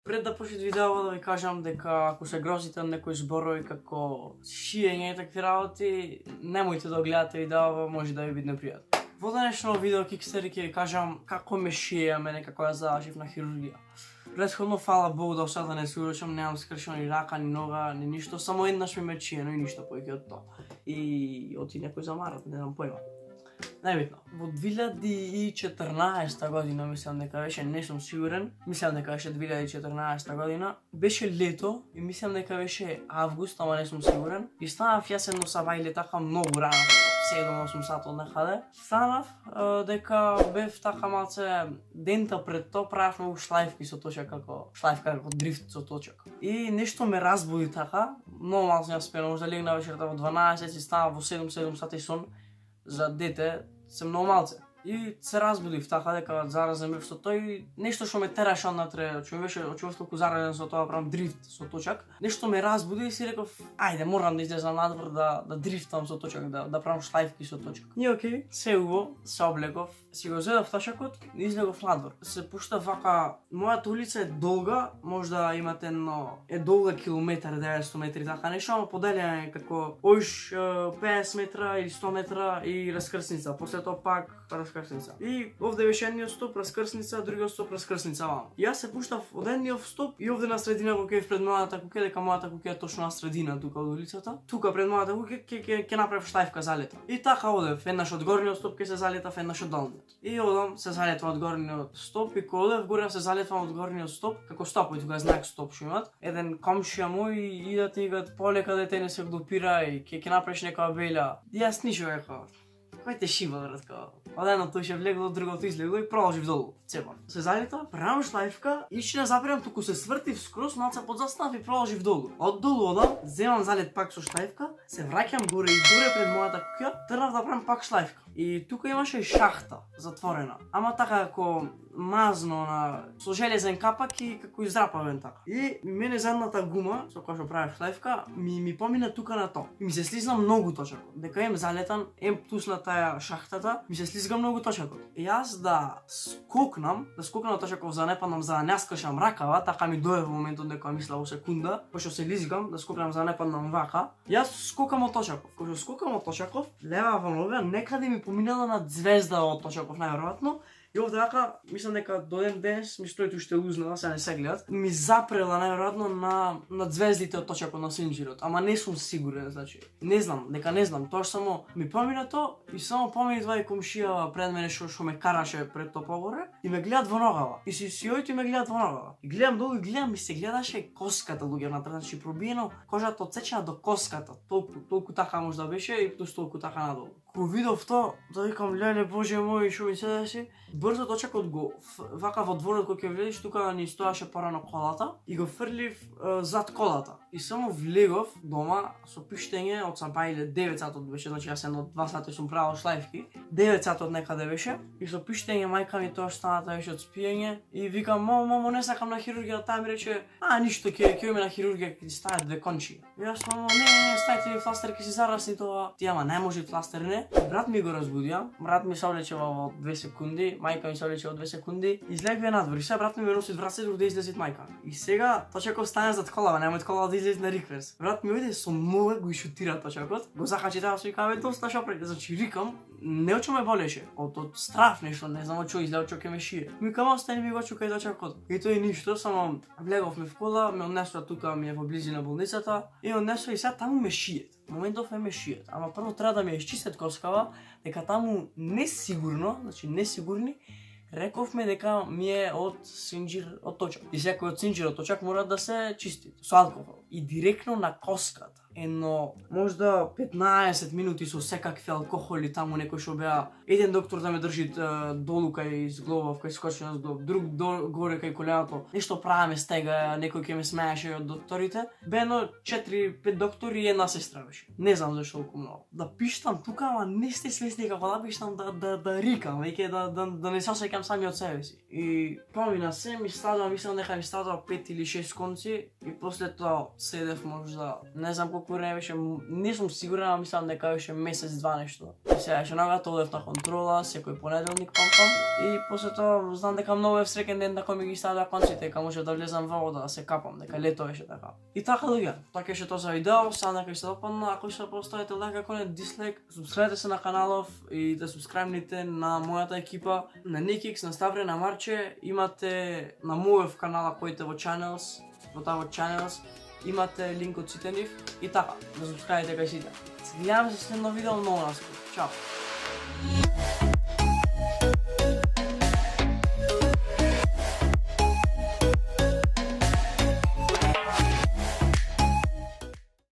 Пред да почне видео да ви кажам дека ако се грозите од некои зборови како шиење и такви работи, немојте да гледате видео, може да ви биде непријатно. Во денешно видео Кикстери ќе ви кажам како ме шиеја мене како ја завршив на хирургија. Предходно, фала Богу, до сада не се урочам, немам скршено ни рака, ни нога, ни ништо, само еднаш ми ме чиено и ништо поеќе од тоа. И оти некој замарат, не знам појма. Најбитно, во 2014 година, мислам дека беше, не сум сигурен, мислам дека беше 2014 година, беше лето и мислам дека беше август, ама не сум сигурен. И станав јас едно сабајле така многу рано, 7-8 сати од некаде. Станав дека бев така малце дента пред тоа правев многу шлајфки со точак како дрифт со точак. И нешто ме разбуди така, многу малце ја спенам, можда легна вечерта во 12 и станав во 7 сати сон. За дете се многу малце. И се разбудив така дека заразен бев со тој, нешто што ме тераше однатре, што ми беше толку заразен со тоа, правам дрифт со точак. Нешто ме разбуди и си реков, ајде морам да излезам надвор да дрифтам со точак, да правам шлајфки со точак. И окей, се убаво, се облеков, си го зедов тачакот и излегов надвор. Се пуштав вака, мојата улица е долга, можда имате едно, е долга километар, 900 метри, така нешто, ама поделена е како оиш 50 метра или 100 метра и раскрсница, после тоа пак раскрсница. И овде беше едниот стоп, раскрсница, другиот стоп, раскрсница вамо. И јас се пуштав од едниот стоп и овде на средина кога ќе пред мојата куќа, дека мојата куќа е точно на средина тука од улицата. Тука пред мојата куќа ќе направев шлајфка залета. И така одев, еднаш од горниот стоп ќе се залетав, еднаш од долниот. И одам, се залетвам од горниот стоп и кога одев горе се залетвам од горниот стоп, како стопој, тука знак стоп што имат. Еден комшија мој идат и гад полека дете не се допира и ќе направиш некоја белја. И јас ништо реков. Кој те шиба, братка? Од едното ше влегло, од другото излегло и продолжив долу. Цепам. Се залета, правам шлајфка и ще не запирам, туку се свртив скроз, малце подзастанав и продолжив долу. Од долу одам, земам залет пак со шлајфка, се враќам горе и горе пред мојата куќа, тргнав да правам пак шлајфка. И тука имаше шахта затворена, ама така како мазно со железен капак и како издрапавен така. И мене задната гума, со која што правев шлајфка, ми помина тука на тоа. И ми се слизна многу точакот. Дека залетан, пусна таа шахтата, ми се слизга многу точакот. И јас да скокнам точаков за не паднам, за да не скршам ракава, така ми дое во моментот дека мисла во секунда, пошто се лизгам да скокнам за да не паднам вака. Јас скокам од точаков. Кога скокам од точаков, лева во нога, некаде ми поминала на звезда од точаков најверојатно. И овде вака, мислам дека до ден денес ми стоите уште узнала, сега не се гледат. Ми запрела најверојатно на звездите од точакот на синџирот, ама не сум сигурен, значи. Не знам, тоа само ми помина тоа и само помини два и комшија пред мене што ме караше пред тоа погоре и ме гледат во ногава. И сиоите ме гледат во ногава. И гледам долу и гледам и се гледаше коската луѓе внатре, значи пробиено кожата одсечена до коската. Толку така можда беше и плюс толку така надолу. Кога видов тоа, да викам, леле боже мој, што ми се дesi, брзо точакот го вака во дворот кога ќе влезеш, тука ни стоеше порано колата и го фрлив зад колата. И само влегов дома со пиштење од сабајле 9 сатот беше, значи јас едно 2 сати сум правил шлајфки, 9 сатот некаде беше и со пиштење мајка ми тоа станата беше од спиење и викам, мамо, не сакам на хирургија, таа ми рече, ништо, ќе име на хирургија, ќе ти стават две кончи. И јас, мамо, не, ставите ми фластер, ќе си зарасни тоа. Ти, ама не може фластер, не. Брат ми го разбудија, брат ми се облече во 2 секунди, мајка ми се облече во 2 секунди, излегве надвор и сега брат ми носи враци да излезет мајка. И сега точаков стане зад колава, немој колава да излезе на рикверс. Брат ми ојде со нога го шутира точакот, го захачи таа со викаве доста шапрек, значи рикам, не очо ме болеше, од страв нешто, не знам што излеа, што ќе ме шие. Ми камо остани ми го чукај точакот. И тој ништо, само влеговме в кола, ме однесоа тука, ми е во близина болницата и однесоа и сега таму ме шиет. Моментов ме шиет, ама прво треба да ме изчистат коскава, дека таму несигурни, рековме дека ми е од синџир од точак. И секој од синџир од точак мора да се чисти со алкохол. И директно на коската. Едно, можда 15 минути со секакви алкохоли таму некој што беа. Еден доктор да ме држи долу кај зглобов, кај скочен зглоб, друг горе кај коленото. Нешто правиме стега, некој ќе ме смееше од докторите. Бено 4-5 доктори и една сестра беше. Не знам зашто толку многу. Да пиштам тука, ама не сте свесни како да пиштам да рикам, веќе да не се осеќам сами од себе си. И помина се, мислам дека ми стадува 5 или 6 конци и после тоа седев можда, не знам колку толку време беше, не сум сигурен, ама мислам дека беше месец-два нешто. И сега нагато одев на контрола, секој понеделник пампам. И после тоа знам дека многу е среќен ден дека ми ги ставија конците, дека може да влезам во вода, да се капам, дека лето беше така. И така луѓе, така беше тоа за видео, сам дека се допадна, ако што поставите лайк, ако не дислайк, субскрајбете се на каналов и да субскрајбните на мојата екипа, на Никикс, на Ставре, на Марче, имате на мојов канала којте во Channels, во таа во Channels, имате линк од сите нив и така, да субскрајбите кај сите. Се гледаме се следно видео многу наскоро. Чао!